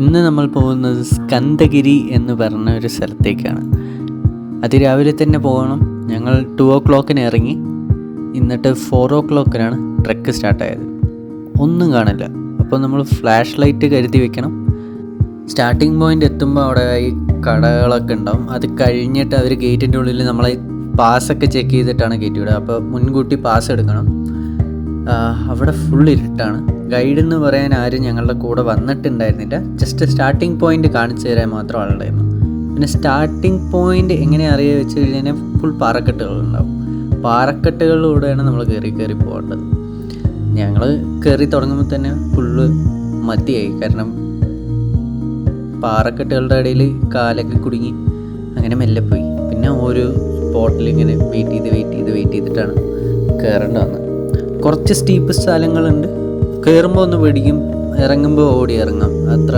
ഇന്ന് നമ്മൾ പോകുന്നത് സ്കന്ദഗിരി എന്ന് പറഞ്ഞ ഒരു സ്ഥലത്തേക്കാണ്. അതിരാവിലെ തന്നെ പോകണം. ഞങ്ങൾ 2 o'clock ഇറങ്ങി. എന്നിട്ട് 4 o'clock ട്രെക്ക് സ്റ്റാർട്ടായത്. ഒന്നും കാണില്ല. അപ്പോൾ നമ്മൾ ഫ്ലാഷ് ലൈറ്റ് കരുതി വെക്കണം. സ്റ്റാർട്ടിങ് പോയിൻ്റ് എത്തുമ്പോൾ അവിടെ ഈ കടകളൊക്കെ ഉണ്ടാവും. അത് കഴിഞ്ഞിട്ട് അവർ ഗേറ്റിൻ്റെ ഉള്ളിൽ നമ്മളെ പാസ്സൊക്കെ ചെക്ക് ചെയ്തിട്ടാണ് കയറ്റി വിടുക. അപ്പോൾ മുൻകൂട്ടി പാസ് എടുക്കണം. അവിടെ ഫുൾ ഇരുട്ടാണ്. ഗൈഡ് എന്ന് പറയാൻ ആരും ഞങ്ങളുടെ കൂടെ വന്നിട്ടുണ്ടായിരുന്നില്ല. ജസ്റ്റ് സ്റ്റാർട്ടിങ് പോയിൻ്റ് കാണിച്ചു തരാൻ മാത്രം ആളുണ്ടായിരുന്നു. പിന്നെ സ്റ്റാർട്ടിങ് പോയിൻ്റ് എങ്ങനെ അറിയുക വെച്ച് കഴിഞ്ഞാൽ ഫുൾ പാറക്കെട്ടുകളുണ്ടാവും. പാറക്കെട്ടുകളിലൂടെയാണ് നമ്മൾ കയറി പോകേണ്ടത്. ഞങ്ങൾ കയറി തുടങ്ങുമ്പോൾ തന്നെ ഫുള്ള് മതിയായി. കാരണം പാറക്കെട്ടുകളുടെ ഇടയിൽ കാലൊക്കെ കുടുങ്ങി അങ്ങനെ മെല്ലെ പോയി. പിന്നെ ഓരോ സ്പോട്ടിൽ ഇങ്ങനെ വെയിറ്റ് ചെയ്തിട്ടാണ് കയറേണ്ടി വന്നത്. കുറച്ച് സ്റ്റീപ്പ് സ്ഥലങ്ങളുണ്ട്. കയറുമ്പോൾ ഒന്ന് പേടിക്കും, ഇറങ്ങുമ്പോൾ ഓടി ഇറങ്ങാം. അത്ര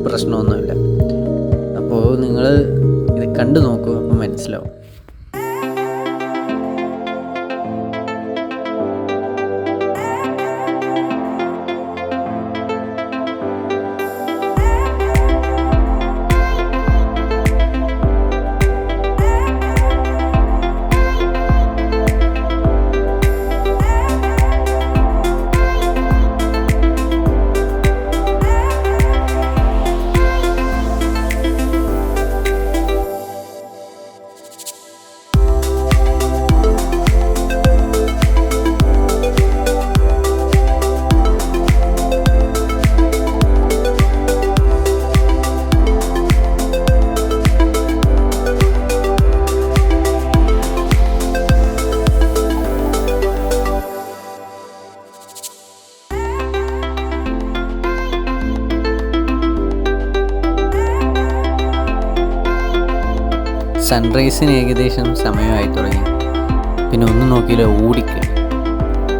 പ്രശ്നമൊന്നുമില്ല. അപ്പോൾ നിങ്ങൾ ഇത് കണ്ടു നോക്കൂ, അപ്പോൾ മനസ്സിലാവും. സൺറൈസിന് ഏകദേശം സമയമായി തുടങ്ങി. പിന്നെ ഒന്നും നോക്കിയില്ല, ഓടിക്കയറി.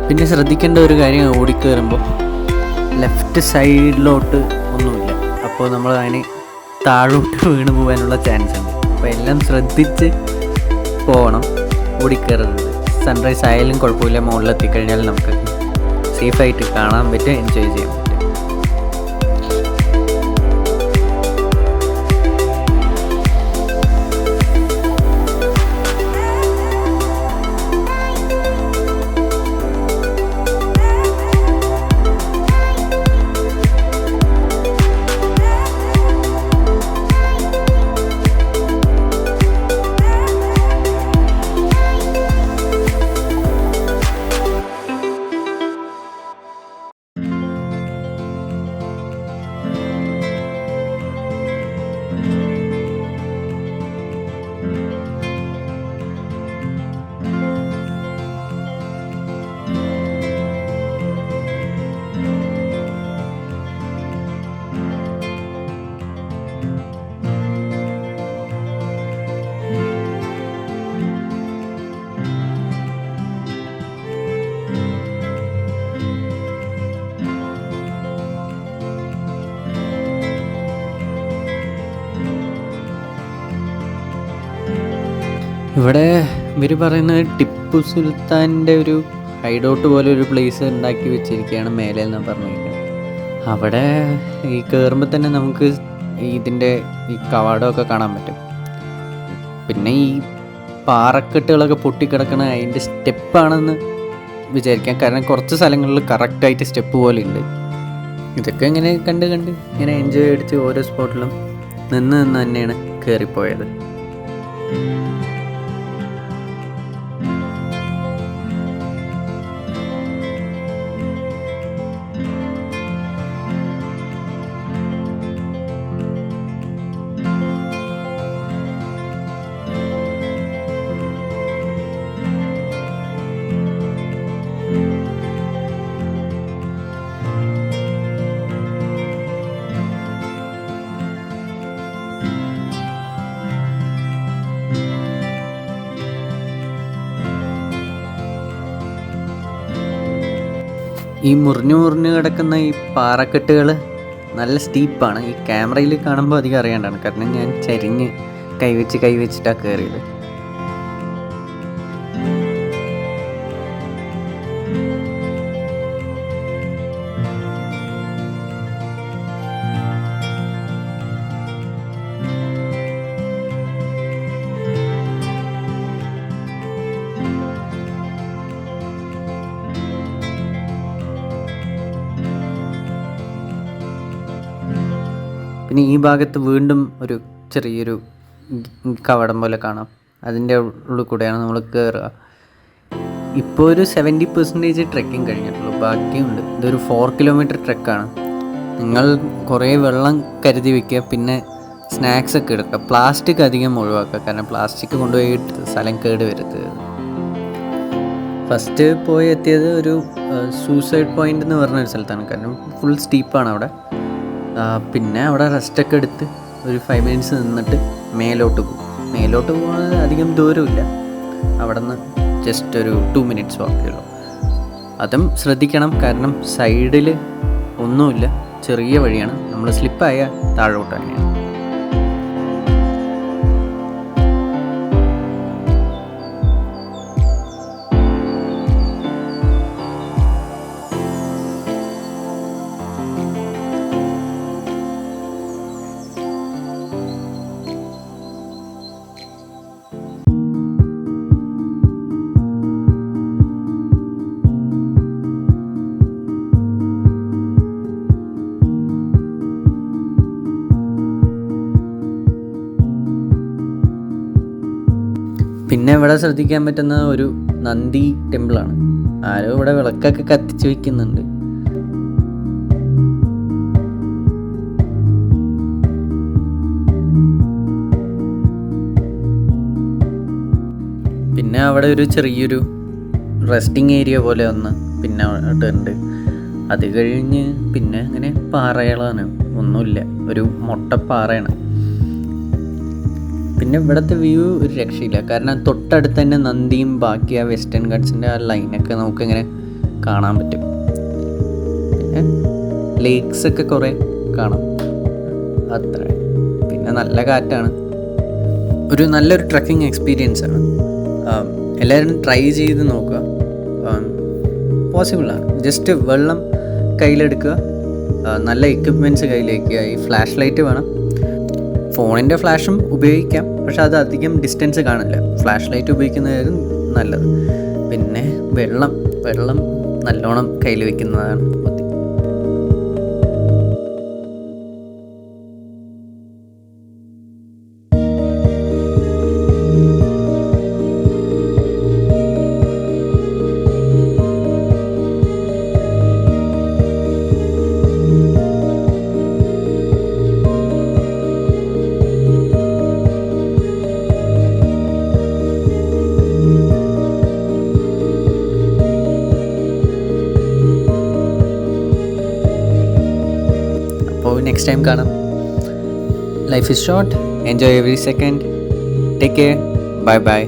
പിന്നെ ശ്രദ്ധിക്കേണ്ട ഒരു കാര്യം, ഓടിക്കയറുമ്പോൾ ലെഫ്റ്റ് സൈഡിലോട്ട് ഒന്നുമില്ല. അപ്പോൾ നമ്മൾ അതിന് താഴോട്ട് വീണ് പോകാനുള്ള ചാൻസ് ഉണ്ട്. അപ്പോൾ എല്ലാം ശ്രദ്ധിച്ച് പോകണം. ഓടിക്കയറുന്നത് സൺറൈസ് ആയാലും കുഴപ്പമില്ല. മുകളിലെത്തിക്കഴിഞ്ഞാൽ നമുക്ക് സേഫായിട്ട് കാണാൻ പറ്റും, എൻജോയ് ചെയ്യാൻ പറ്റും. ഇവിടെ ഇവർ പറയുന്നത് ടിപ്പു സുൽത്താൻ്റെ ഒരു ഹൈഡൗട്ട് പോലെ ഒരു പ്ലേസ് ഉണ്ടാക്കി വെച്ചിരിക്കുകയാണ് മേലെ എന്നാണ് പറഞ്ഞിരിക്കുന്നത്. അവിടെ ഈ കയറുമ്പോൾ തന്നെ നമുക്ക് ഇതിൻ്റെ ഈ കവാടമൊക്കെ കാണാൻ പറ്റും. പിന്നെ ഈ പാറക്കെട്ടുകളൊക്കെ പൊട്ടിക്കിടക്കണ അതിൻ്റെ സ്റ്റെപ്പാണെന്ന് വിചാരിക്കാം. കാരണം കുറച്ച് സ്ഥലങ്ങളിൽ കറക്റ്റായിട്ട് സ്റ്റെപ്പ് പോലെ ഉണ്ട്. ഇതൊക്കെ ഇങ്ങനെ കണ്ട് ഇങ്ങനെ എൻജോയ് അടിച്ച് ഓരോ സ്പോട്ടിലും നിന്ന് തന്നെയാണ് കയറിപ്പോയത്. ഈ മുറിഞ്ഞു കിടക്കുന്ന ഈ പാറക്കെട്ടുകൾ നല്ല സ്റ്റീപ്പാണ്. ഈ ക്യാമറയിൽ കാണുമ്പോൾ അധികം അറിയാണ്ടാണ്. കാരണം ഞാൻ ചരിഞ്ഞ് കൈവച്ചിട്ടാണ് കയറിയത്. പിന്നെ ഈ ഭാഗത്ത് വീണ്ടും ഒരു ചെറിയൊരു കവടം പോലെ കാണാം. അതിൻ്റെ ഉള്ളിൽ കൂടെയാണ് നമ്മൾ കയറുക. ഇപ്പോൾ ഒരു 70% ട്രെക്കിങ് കഴിഞ്ഞിട്ടുള്ളൂ, ബാക്കിയുണ്ട്. ഇതൊരു 4 കിലോമീറ്റർ ട്രെക്കാണ്. നിങ്ങൾ കുറേ വെള്ളം കരുതി വയ്ക്കുക, പിന്നെ സ്നാക്സ് ഒക്കെ എടുക്കുക. പ്ലാസ്റ്റിക് അധികം ഒഴിവാക്കുക, കാരണം പ്ലാസ്റ്റിക് കൊണ്ടുപോയി സ്ഥലം കേട് വരുത്തുക. ഫസ്റ്റ് പോയി എത്തിയത് ഒരു സൂസൈഡ് പോയിൻ്റ് എന്ന് പറഞ്ഞൊരു സ്ഥലത്താണ്, കാരണം ഫുൾ സ്റ്റീപ്പാണ് അവിടെ. പിന്നെ അവിടെ റെസ്റ്റൊക്കെ എടുത്ത് ഒരു 5 മിനിറ്റ്സ് നിന്നിട്ട് മേലോട്ട് പോകുന്നത് അധികം ദൂരമില്ല. അവിടെ നിന്ന് ജസ്റ്റ് ഒരു 2 മിനിറ്റ്സ് വാക്കേ ഉള്ളൂ. അതും ശ്രദ്ധിക്കണം, കാരണം സൈഡിൽ ഒന്നുമില്ല, ചെറിയ വഴിയാണ്. നമ്മൾ സ്ലിപ്പായ താഴോട്ട് തന്നെയാണ്. പിന്നെ ഇവിടെ ശ്രദ്ധിക്കാൻ പറ്റുന്ന ഒരു നന്ദി ടെമ്പിളാണ്. ആരോ ഇവിടെ വിളക്കൊക്കെ കത്തിച്ച് വയ്ക്കുന്നുണ്ട്. പിന്നെ അവിടെ ഒരു ചെറിയൊരു റെസ്റ്റിംഗ് ഏരിയ പോലെ ഒന്ന് പിന്നെ ഉണ്ട്. അത് കഴിഞ്ഞ് പിന്നെ അങ്ങനെ പാറകളാണ്, ഒന്നുമില്ല, ഒരു മൊട്ടപ്പാറയാണ്. പിന്നെ ഇവിടുത്തെ വ്യൂ ഒരു രക്ഷയില്ല, കാരണം തൊട്ടടുത്ത് തന്നെ നന്ദിയും ബാക്കി ആ വെസ്റ്റേൺ ഗട്ട്സിൻ്റെ ആ ലൈനൊക്കെ നമുക്കിങ്ങനെ കാണാൻ പറ്റും. പിന്നെ ലേക്സൊക്കെ കുറേ കാണാം, അത്ര. പിന്നെ നല്ല കാറ്റാണ്. നല്ലൊരു ട്രക്കിംഗ് എക്സ്പീരിയൻസ് ആണ്. എല്ലാവരും ട്രൈ ചെയ്ത് നോക്കുക, പോസിബിളാണ്. ജസ്റ്റ് വെള്ളം കയ്യിലെടുക്കുക, നല്ല എക്യുപ്മെൻറ്റ്സ് കയ്യിലേക്കുക. ഈ ഫ്ലാഷ് ലൈറ്റ് വേണം. ഫോണിൻ്റെ ഫ്ലാഷും ഉപയോഗിക്കാം, പക്ഷെ അത് അധികം ഡിസ്റ്റൻസ് കാണില്ല. ഫ്ലാഷ് ലൈറ്റ് ഉപയോഗിക്കുന്നതായിരുന്നു നല്ലത്. പിന്നെ വെള്ളം നല്ലോണം കയ്യിൽ വയ്ക്കുന്നതാണ് ബുദ്ധി. നെക്സ്റ്റ് ടൈം കാണാം. Life is short, enjoy every second. Take care, bye bye.